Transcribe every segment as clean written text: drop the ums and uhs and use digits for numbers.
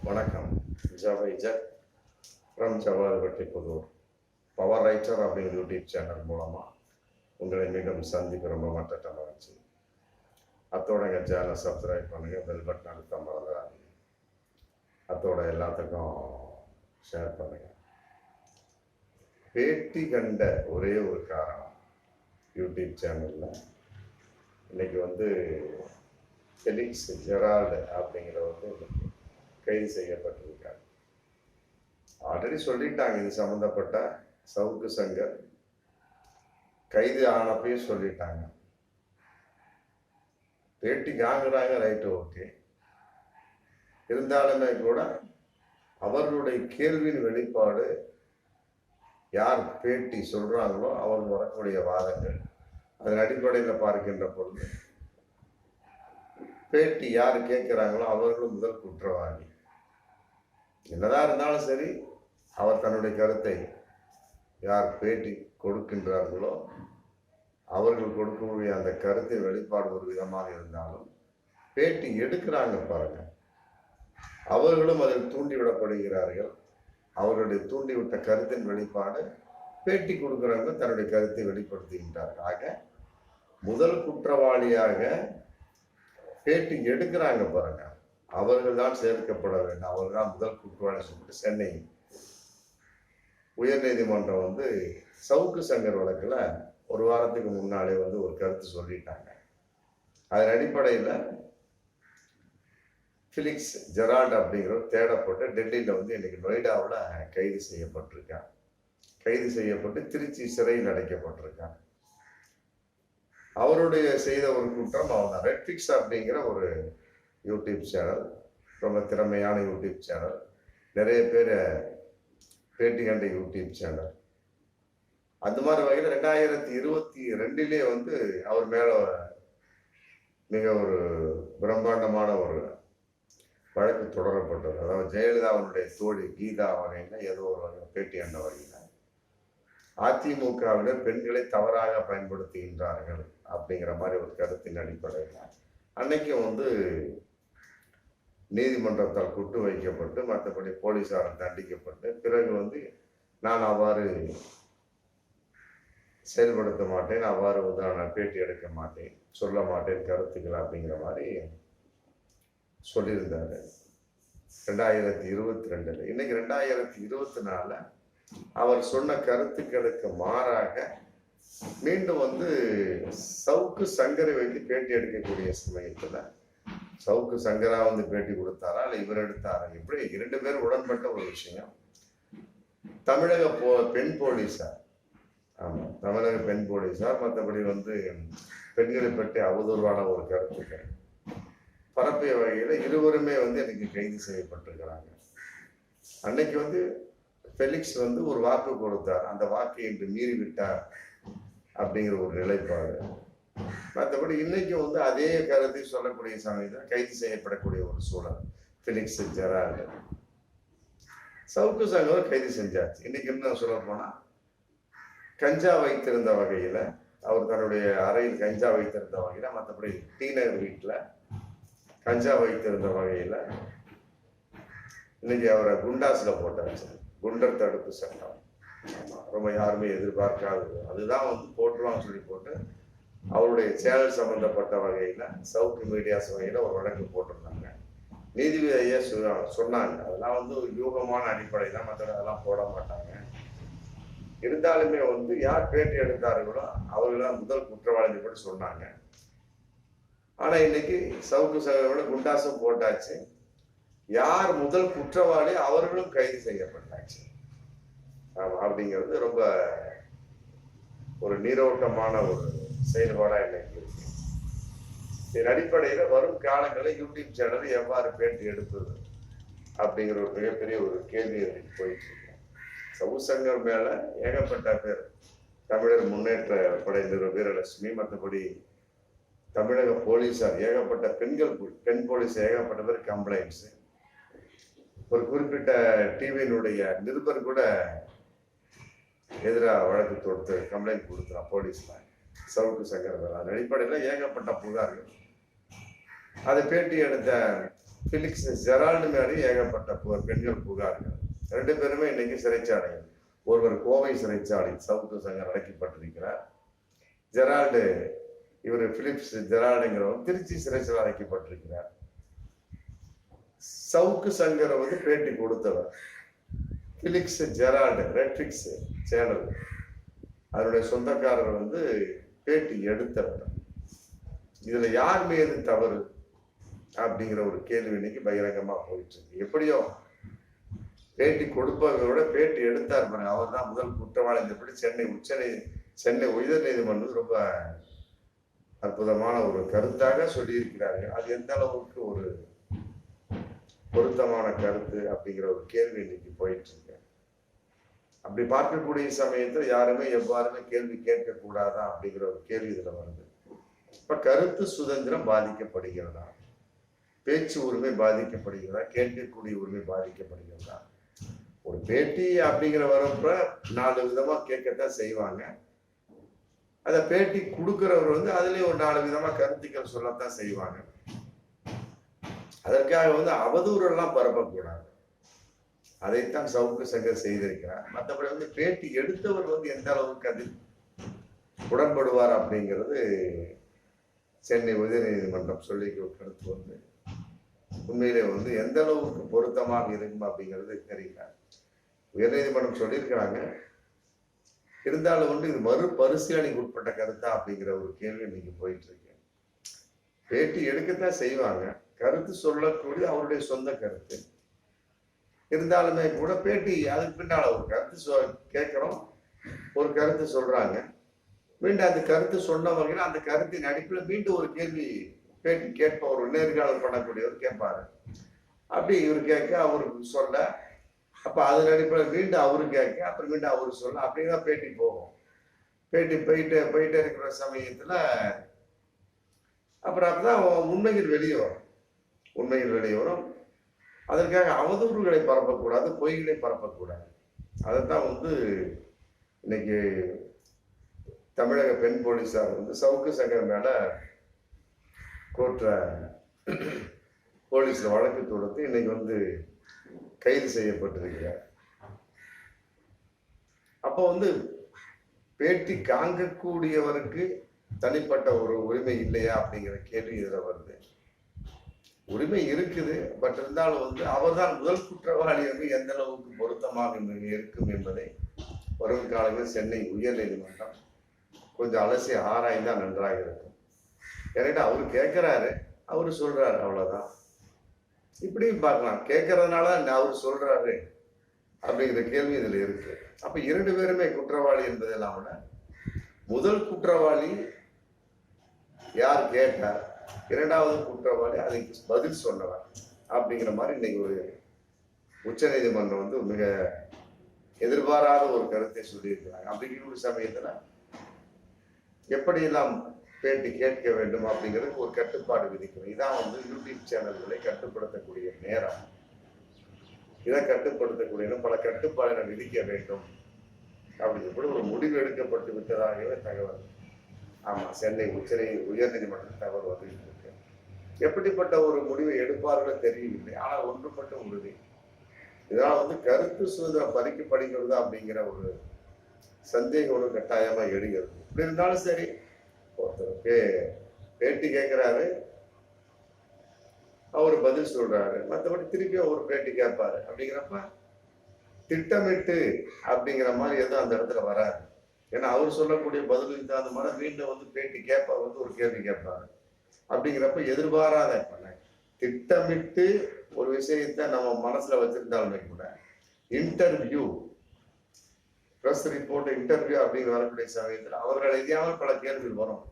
வணக்கம். ஜவைஜர் from Javadupatti Pudur. Power writer அப்படிங்கிற YouTube channel மூலமாக உங்களை மீண்டும் சந்திக்க ரொம்ப மற்ற மகிழ்ச்சி. அத்தோட எங்கள் சேனலை சப்ஸ்கிரைப் பண்ணுங்கள், பெல் பட்டன் அழுத்த மறந்துடாதீங்க. அத்தோட எல்லாத்துக்கும் ஷேர் பண்ணுங்கள். பேட்டி கண்ட ஒரே ஒரு காரணம், யூடியூப் சேனலில் இன்னைக்கு ஃபெலிக்ஸ் ஜெரால்டு அப்படிங்கிறவர் கைது செய்யப்பட்டிருக்காங்க. ஆல்ரெடி சொல்லிட்டாங்க, இது சம்மந்தப்பட்ட சவுக்கு சங்கர் கைது ஆனப்பையும் சொல்லிட்டாங்க. பேட்டி வாங்குறாங்க, ரைட்டு, ஓகே. இருந்தாலுமே கூட அவர்களுடைய கேள்வியின் வெளிப்பாடு யார் பேட்டி சொல்றாங்களோ அவர்கள் வரக்கூடிய வாதங்கள், அதன் அடிப்படையில் பார்க்கின்ற பொழுது பேட்டி யார் கேட்கிறாங்களோ அவர்களும் முதல் குற்றவாளி. என்னதான் இருந்தாலும் சரி, அவர் தன்னுடைய கருத்தை யார் பேட்டி கொடுக்கின்றார்களோ அவர்கள் கொடுக்கக்கூடிய அந்த கருத்தை வெளிப்பாடு ஒரு விதமாக இருந்தாலும் பேட்டி எடுக்கிறாங்க பாருங்க, அவர்களும் அதில் தூண்டிவிடப்படுகிறார்கள். அவர்களுடைய தூண்டிவிட்ட கருத்தின் வெளிப்பாடு பேட்டி கொடுக்கிறவங்க தன்னுடைய கருத்தை வெளிப்படுத்துகின்றார்கள். ஆக முதல் குற்றவாளியாக பேட்டி எடுக்கிறாங்க பாருங்க, அவர்கள் தான் சேர்க்கப்பட வேண்டும். அவர்கள் தான் முதல் குற்றவாளி சொல்லிட்டு சென்னை உயர்நீதிமன்றம் சவுக்கு சங்கர் வழக்கில் ஒரு வாரத்துக்கு முன்னாலே ஒரு கருத்து சொல்லிட்டாங்க. அதன் அடிப்படையில் ஃபெலிக்ஸ் ஜெரால்டு அப்படிங்கிறவர் தேடப்பட்டு டெல்லியில் இன்னைக்கு நொய்டாவில் கைது செய்யப்பட்டிருக்கான். கைது செய்யப்பட்டு திருச்சி சிறையில் அடைக்கப்பட்டிருக்கான். அவருடைய செய்த ஒரு குற்றம் அவன் ரெட்ஃபிக்ஸ் அப்படிங்கிற ஒரு யூடியூப் சேனல், ரொம்ப திறமையான யூடியூப் சேனல், நிறைய பேர் பேட்டி கண்ட யூடியூப் சேனல். அந்த மாதிரி வகையில் 2022 அவர் மேல மிக ஒரு பிரம்மாண்டமான ஒரு வழக்கு தொடரப்பட்டது. அதாவது ஜெயலலிதாவுடைய தோழி கீதா வகையில் ஏதோ ஒரு வகை பேட்டி கண்ட வகையில் அதிமுகவினர் பெண்களை தவறாக பயன்படுத்துகின்றார்கள் அப்படிங்கிற மாதிரி ஒரு கருத்தின் அடிப்படையில் அன்னைக்கும் நீதிமன்றத்தால் குட்டு வைக்கப்பட்டு மற்றபடி போலீசாரால் தண்டிக்கப்பட்டு பிறகு நான் அவ்வாறு செயல்படுத்த மாட்டேன், அவ்வாறு நான் பேட்டி எடுக்க மாட்டேன், சொல்ல மாட்டேன் கருத்துக்கள் அப்படிங்கிற மாதிரி சொல்லியிருந்தாரு 2022. இன்னைக்கு 2024 அவர் சொன்ன கருத்துக்களுக்கு மாறாக மீண்டும் சவுக்கு சங்கரை வைத்து பேட்டி எடுக்கக்கூடிய சமயத்துல சவுக்கு சங்கரா பேட்டி கொடுத்தாரா இல்ல இவர் எடுத்தாரா, இப்படி 2 பேரும் உடன்பட்ட ஒரு விஷயம். தமிழக பெண் போலீசார், ஆமா, தமிழக பெண் போலீசார் மற்றபடி பெண்களை பற்றி அவதூறான ஒரு கருத்துக்கள் பரப்பிய வகையில இருவருமே எனக்கு கைது செய்யப்பட்டிருக்கிறாங்க. அன்னைக்கு ஃபெலிக்ஸ் ஒரு வாக்கு கொடுத்தார், அந்த வாக்கை இன்று மீறிவிட்டார் அப்படிங்கிற ஒரு நிலைப்பாடு. மற்றபடி இன்னைக்கு அதே கருத்தை சொல்லக்கூடிய சமயத்தில் கைது செய்யப்படக்கூடிய ஒரு சூழல். ஃபெலிக்ஸ் ஜெரால்டு, சவுக்கு சங்கர் கைது செஞ்சாச்சு. இன்னைக்கு என்ன சொல்ல போனா, கஞ்சா வைத்திருந்த வகையில, அவர் தன்னுடைய அறையில் கஞ்சா வைத்திருந்த வகையில, மற்றபடி டி நகர் வீட்டுல கஞ்சா வைத்திருந்த வகையில இன்னைக்கு அவரை குண்டாஸ்ல போட்டாச்சு. குண்டர் தடுப்பு சட்டம், ரொம்ப யாருமே எதிர்பார்க்காதது, அதுதான் போட்டுருவாங்க சொல்லி போட்டு அவருடைய சேனல் சம்பந்தப்பட்ட வகையில சவுக்கு மீடியாஸ் வகையில ஒரு வழக்கு போட்டிருந்தாங்க. நீதிபதி ஐயா சொன்னாங்க, அதெல்லாம் ஒரு யூகமான அடிப்படை தான், மற்ற அதெல்லாம் போட மாட்டாங்க. இருந்தாலுமே யார் பேட்டி எடுத்தார்களோ அவர்களாம் முதல் குற்றவாளி கூட சொன்னாங்க. ஆனா இன்னைக்கு சவுக்கு சங்கரோட குண்டாசும் போட்டாச்சு. யார் முதல் குற்றவாளி அவர்களும் கைது செய்யப்பட்டாச்சு. அப்படிங்கிறது ரொம்ப ஒரு நீரோட்டமான ஒரு செயல்பாடா இன்னைக்கு இருக்கு. இதன் அடிப்படையில வரும் காலங்களில் யூடியூப் சேனல் எவ்வாறு பேட்டி எடுப்பது அப்படிங்கிற ஒரு மிகப்பெரிய ஒரு கேள்வி போயிட்டு இருக்கு. சவுக்கு சங்கர் மேல ஏகப்பட்ட பேர், தமிழர் முன்னேற்ற படை வீரலட்சுமி, மற்றபடி தமிழக போலீசார் ஏகப்பட்ட பெண் போலீஸ் ஏகப்பட்ட பேர் கம்ப்ளைண்ட்ஸ். ஒரு குறிப்பிட்ட டிவியினுடைய நிருபர் கூட எதிராக வழக்கு தொடுத்து கம்ப்ளைண்ட் கொடுத்தான் போலீஸ்ல சவுக்கு சங்கர். அதன் அடிப்படையில் ஏகப்பட்ட புகார்கள். அதை பேட்டி எடுத்த பிலிக்ஸ் ஜெரால்டு மேலே ஏகப்பட்ட பெண்கள் புகார்கள். 2 பேருமே இன்னைக்கு சிறைச்சாலைகள். ஒருவர் கோவை சிறைச்சாலை சவுக்கு சங்கர் அடைக்கப்பட்டிருக்கிறார். ஜெரால்டு இவர் பிலிப்ஸ் ஜெரால்டுங்கிறவர் திருச்சி சிறைச்சாலை அடைக்கப்பட்டிருக்கிறார். சவுக்கு சங்கரை வந்து பேட்டி கொடுத்தவர் பிலிக்ஸ் ஜெரால்டு ரெட்ரிக்ஸ் சேனல் அதனுடைய சொந்தக்காரர் வந்து பேட்டி எடுத்தவர். இதுல யார் மீது தவறு அப்படிங்கிற ஒரு கேள்வி இன்னைக்கு பகிரங்கமா போயிட்டு இருக்கு. எப்படியோ பேட்டி கொடுப்பவரோட பேட்டி எடுத்தார் பாருங்க, அவர் தான் முதல் குற்றவாளி. எப்படி சென்னை உயர் நீதிமன்றம் ரொம்ப அற்புதமான ஒரு கருத்தாக சொல்லியிருக்கிறார்கள். அது எந்த அளவுக்கு ஒரு பொருத்தமான கருத்து அப்படிங்கிற ஒரு கேள்வி இன்னைக்கு போயிட்டு இருக்கு. அப்படி பார்க்கக்கூடிய சமயத்தில் யாருமே எவ்வாறுமே கேள்வி கேட்கக்கூடாதா அப்படிங்கிற ஒரு கேள்வி இதுல வருது. இப்ப கருத்து சுதந்திரம் பாதிக்கப்படுகிறதா, பேச்சு உரிமை பாதிக்கப்படுகிறதா, கேட்கக்கூடிய உரிமை பாதிக்கப்படுகிறதா? ஒரு பேட்டி அப்படிங்கிற வரப்ப 4 விதமா கேட்கத்தான் செய்வாங்க. அத பேட்டி கொடுக்கிறவர் வந்து அதுலயும் ஒரு 4 விதமா கருத்துக்கள் சொல்லத்தான் செய்வாங்க. அதற்காக வந்து அவதூறு எல்லாம் பரப்பக்கூடாது. அதைத்தான் சவுக்கு சங்கர் செய்திருக்கிறார். மற்றபடி வந்து பேட்டி எடுத்தவர் வந்து எந்த அளவுக்கு அதில் உடன்படுவார் அப்படிங்கிறது சென்னை உயர் நீதிமன்றம் சொல்லி கருத்து வந்து உண்மையிலே வந்து எந்த அளவுக்கு பொருத்தமாக இருக்கும் அப்படிங்கிறது தெரியல. உயர் நீதிமன்றம் சொல்லியிருக்கிறாங்க. இருந்தாலும் வந்து இது மறுபரிசீலனைக்கு உட்பட்ட கருத்தா அப்படிங்கிற ஒரு கேள்வி இன்னைக்கு போயிட்டு இருக்கு. பேட்டி எடுக்கத்தான் செய்வாங்க, கருத்து சொல்லக்கூடிய அவருடைய சொந்த கருத்து. இருந்தாலுமே கூட பேட்டி அதுக்கு பின்னால ஒரு கருத்து கேட்கிறோம், ஒரு கருத்து சொல்றாங்க, மீண்டும் அந்த கருத்து சொன்ன வகையில் அந்த கருத்தின் அடிப்பில் மீண்டும் ஒரு கேள்வி பேட்டி கேட்பவர் நேர்காணல் பண்ணக்கூடியவர் கேட்பாரு. அப்படி இவர் கேட்க அவருக்கு சொல்ல, அப்ப அதன் அடிப்படையில் மீண்டும் அவரு கேட்க, அப்புறம் மீண்டும் அவரு சொல்ல, அப்படிதான் பேட்டி போகும். பேட்டி போயிட்டே இருக்கிற சமயத்துல அப்புறம் அப்பதான் உண்மைகள் வெளியே வரும். அதற்காக அவதூறுகளை பரப்பக்கூடாது, பொய்களை பரப்பக்கூடாது. அதைத்தான் வந்து இன்னைக்கு தமிழக பெண் போலீசார் வந்து சவுக்கு சங்கர் மேல கோர்ட்ல போலீஸ்ல வழக்கு தொடுத்து இன்னைக்கு வந்து கைது செய்யப்பட்டிருக்கிறார். அப்போ வந்து பேட்டி காங்கக்கூடியவருக்கு தனிப்பட்ட ஒரு உரிமை இல்லையா அப்படிங்கிற கேள்வி இதுல வருது. உரிமை இருக்குது, பட் இருந்தாலும் வந்து அவர்தான் முதல் குற்றவாளி என்று எந்த அளவுக்கு பொருத்தமாக இருக்கும் என்பதை வரும் காலங்களில் சென்னை உயர் நீதிமன்றம் கொஞ்சம் அலசி ஆராய்ந்தா நன்றாக இருக்கும். ஏன்னா அவரு கேட்கிறாரு, அவரு சொல்றாரு, அவ்வளவுதான். இப்படியும் பார்க்கலாம், கேட்கறதுனால அவரு சொல்றாரு அப்படிங்கிற கேள்வி இதுல இருக்கு. அப்ப 2 பேருமே குற்றவாளி என்பதெல்லாம் விட முதல் குற்றவாளி யார் கேட்டார், 2வது குற்றவாளி அதுக்கு பதில் சொன்னவர் அப்படிங்கிற மாதிரி இன்னைக்கு ஒரு உச்ச நீதிமன்றம் வந்து மிக எதிர்பாராத ஒரு கருத்தை சொல்லியிருக்கிறாங்க. அப்படிங்கிற ஒரு சமயத்துல எப்படியெல்லாம் பேட்டி கேட்க வேண்டும் அப்படிங்கிறதுக்கு ஒரு கட்டுப்பாடு விதிக்கணும். இதான் வந்து யூடியூப் சேனல்களை கட்டுப்படுத்தக்கூடிய நேரம். இதை கட்டுப்படுத்தக்கூடிய பல கட்டுப்பாடுகளை விதிக்க வேண்டும் அப்படின்னு சொல்லி ஒரு முடிவு எடுக்கப்பட்டு விட்டதாகவே தகவல். ஆமா, சென்னை உயர் நீதிமன்றம் தகவல் வந்து இருக்கு. எப்படிப்பட்ட ஒரு முடிவை எடுப்பார்கள் தெரியவில்லை. ஆனால் ஒன்று மட்டும் உறுதி, இதனால் வந்து கருத்து சுதந்திரம் பறிக்கப்படுகிறது அப்படிங்கிற ஒரு சந்தேகம் ஒரு கட்டாயமா எழுகிறது. இப்படி இருந்தாலும் சரி, ஒருத்தருக்கு பேட்டி கேட்கிறாரு, அவரு பதில் சொல்றாரு, மற்றபடி திருப்பி ஒரு பேட்டி கேட்பாரு. அப்படிங்கிறப்ப திட்டமிட்டு அப்படிங்கிற மாதிரி எதுவும் அந்த இடத்துல வராது. ஏன்னா அவர் சொல்லக்கூடிய பதிலுக்கு தகுந்த மாதிரி மீண்டும் வந்து பேட்டி கேட்பார், வந்து ஒரு கேள்வி கேட்பாரு. அப்படிங்கிறப்ப எதிர்பாராத திட்டமிட்டு ஒரு விஷயத்த நம்ம மனசுல வச்சிருந்தாலுமே கூட இன்டர்வியூ, பிரஸ் ரிப்போர்ட், இன்டர்வியூ அப்படின்னு வரக்கூடிய சமயத்தில் அவர்கள் எதையாமல் பல கேள்விகள் வரும்.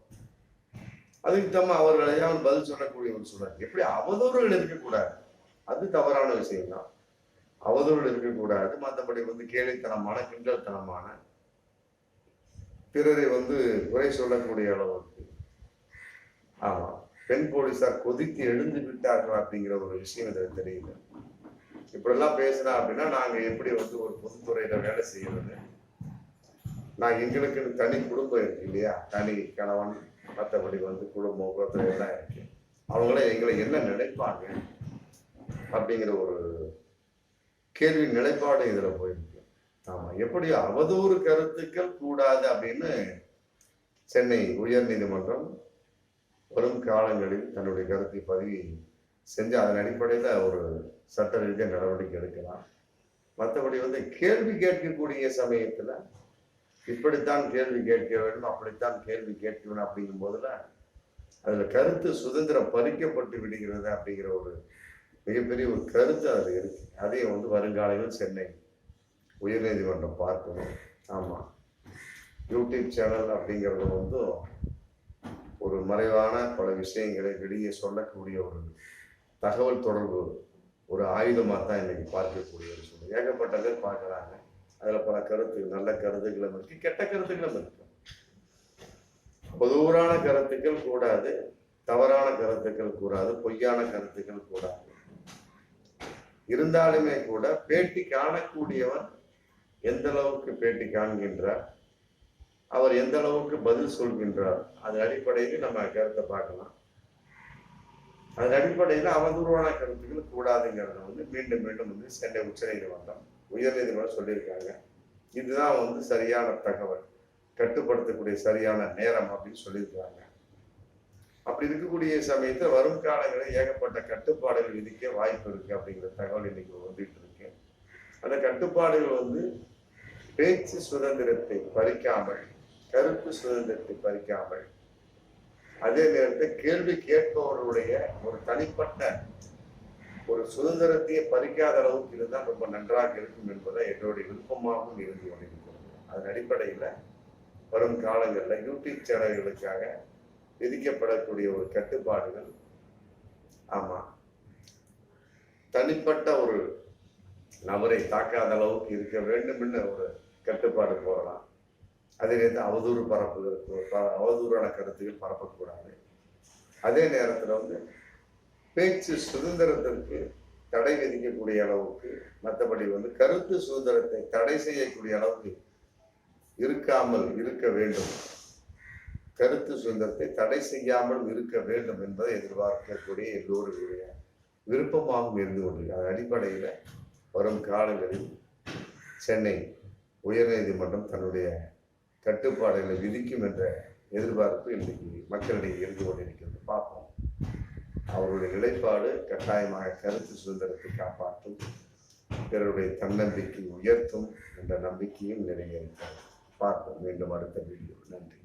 அதுக்கு தம்ம அவர்கள் எதையாமல் பதில் சொல்லக்கூடிய ஒரு சூழல். எப்படி அவதூறுகள் இருக்கக்கூடாது, அது தவறான விஷயம் தான். அவதூறுகள் இருக்கக்கூடாது. மற்றபடி வந்து கேலித்தனமான, கிண்டல்தனமான, பிறரை வந்து குறை சொல்லக்கூடிய அளவுக்கு ஆமா பெண் போலீசார் கொதித்து எழுந்து விட்டார்கள் அப்படிங்கிற ஒரு விஷயம் எனக்கு தெரியல. இப்படிலாம் பேசினா அப்படின்னா நாங்க எப்படி வந்து ஒரு பொதுத்துறையில வேலை செய்யறது? நான் எங்களுக்கு தனி குடும்பம் இருக்கு இல்லையா, தனி கணவன், மற்றபடி வந்து குடும்பம் எல்லாம் இருக்கு. அவங்கள எங்களை என்ன நினைப்பாங்க அப்படிங்கிற ஒரு கேள்வி நிலைப்பாடு இதுல போயிருக்கு. ஆமா, எப்படி அவதூறு கருத்துக்கள் கூடாது அப்படின்னு சென்னை உயர் நீதிமன்றம் வரும் காலங்களில் தன்னுடைய கருத்தை பதிவு செஞ்சு அதன் அடிப்படையில் ஒரு சட்ட ரீதியாக நடவடிக்கை எடுக்கலாம். மற்றபடி வந்து கேள்வி கேட்கக்கூடிய சமயத்துல இப்படித்தான் கேள்வி கேட்க வேண்டும், அப்படித்தான் கேள்வி கேட்க வேண்டும் அப்படிங்கும் போதுல அதுல கருத்து சுதந்திரம் பறிக்கப்பட்டு விடுகிறது அப்படிங்கிற ஒரு மிகப்பெரிய ஒரு கருத்து அது இருக்கு. அதையும் வந்து வருங்காலையில் சென்னை உயர்நீதிமன்றம் பார்க்கணும். ஆமா, யூடியூப் சேனல் அப்படிங்கிறது வந்து ஒரு மறைவான பல விஷயங்களை வெளியே சொல்லக்கூடிய ஒரு தகவல் தொடர்பு ஒரு ஆயுதமாக தான் இன்னைக்கு பார்க்கக்கூடிய ஒரு சூழ்நிலை. ஏகப்பட்ட பேர் பார்க்குறாங்க. அதில் பல கருத்து, நல்ல கருத்துக்களும் இருக்கு, கெட்ட கருத்துக்களும் இருக்கு. பொதுவான கருத்துக்கள் கூடாது, தவறான கருத்துக்கள் கூடாது, பொய்யான கருத்துக்கள் கூடாது. இருந்தாலுமே கூட பேட்டி காணக்கூடியவன் எந்த அளவுக்கு பேட்டி காண்கின்றார், அவர் எந்த அளவுக்கு பதில் சொல்கின்றார், அது அடிப்படையில் நம்ம கருத்தை பார்க்கலாம். அதன் அடிப்படையில் அவதூறான கருத்துக்கள் கூடாதுங்கிறத வந்து மீண்டும் மீண்டும் வந்து சென்னை உச்சநீதிமன்றம் உயர்நீதிமன்றம் சொல்லியிருக்காங்க. இதுதான் வந்து சரியான தகவல், கட்டுப்படுத்தக்கூடிய சரியான நேரம் அப்படின்னு சொல்லியிருக்காங்க. அப்படி இருக்கக்கூடிய சமயத்தில் வரும் காலங்களில் ஏகப்பட்ட கட்டுப்பாடுகள் விதிக்க வாய்ப்பு இருக்கு அப்படிங்கிற தகவல் இன்னைக்கு வந்துட்டு இருக்கு. அந்த கட்டுப்பாடுகள் வந்து பேச்சு சுதந்திரத்தை பறிக்காமல், கருத்து சுதந்திரத்தை பறிக்காமல், அதே நேரத்தில் கேள்வி கேட்பவர்களுடைய ஒரு தனிப்பட்ட ஒரு சுதந்திரத்தையே பறிக்காத அளவுக்கு இருந்தால் ரொம்ப நன்றாக இருக்கும் என்பதை என்னுடைய விருப்பமாகவும் இருந்து கொண்டிருக்கிறது. அதன் அடிப்படையில் வரும் காலங்களில் யூடியூப் சேனல்களுக்காக விதிக்கப்படக்கூடிய ஒரு கட்டுப்பாடுகள், ஆமா, தனிப்பட்ட ஒரு நபரை தாக்காத அளவுக்கு இருக்க வேண்டும் என்று ஒரு கட்டுப்பாடு போடலாம். அதே நேரத்தில் அவதூறு அவதூறான கருத்துக்கள் பரப்பக்கூடாது. அதே நேரத்தில் வந்து பேச்சு சுதந்திரத்திற்கு தடை விதிக்கக்கூடிய அளவுக்கு, மற்றபடி வந்து கருத்து சுதந்திரத்தை தடை செய்யக்கூடிய அளவுக்கு இருக்காமல் இருக்க வேண்டும், கருத்து சுதந்திரத்தை தடை செய்யாமல் இருக்க வேண்டும் என்பதை எதிர்பார்க்கக்கூடிய எல்லோருடைய விருப்பமாகவும் இருந்து கொண்டிருக்கிறது. அதன் அடிப்படையில் வரும் காலங்களில் சென்னை உயர்நீதிமன்றம் தன்னுடைய கட்டுப்பாடுகளை விதிக்கும் என்ற எதிர்பார்ப்பு இன்றைக்கு மக்களிடையே இருந்து கொண்டிருக்கிறது. பார்ப்போம். அவருடைய நிலைப்பாடு கட்டாயமாக கருத்து சுதந்திரத்தை காப்பாற்றும், பிறருடைய தன்னம்பிக்கை உயர்த்தும் என்ற நம்பிக்கையும் நிறைய இருக்கிறது. பார்ப்போம் மீண்டும் அடுத்த வீடியோ. நன்றி.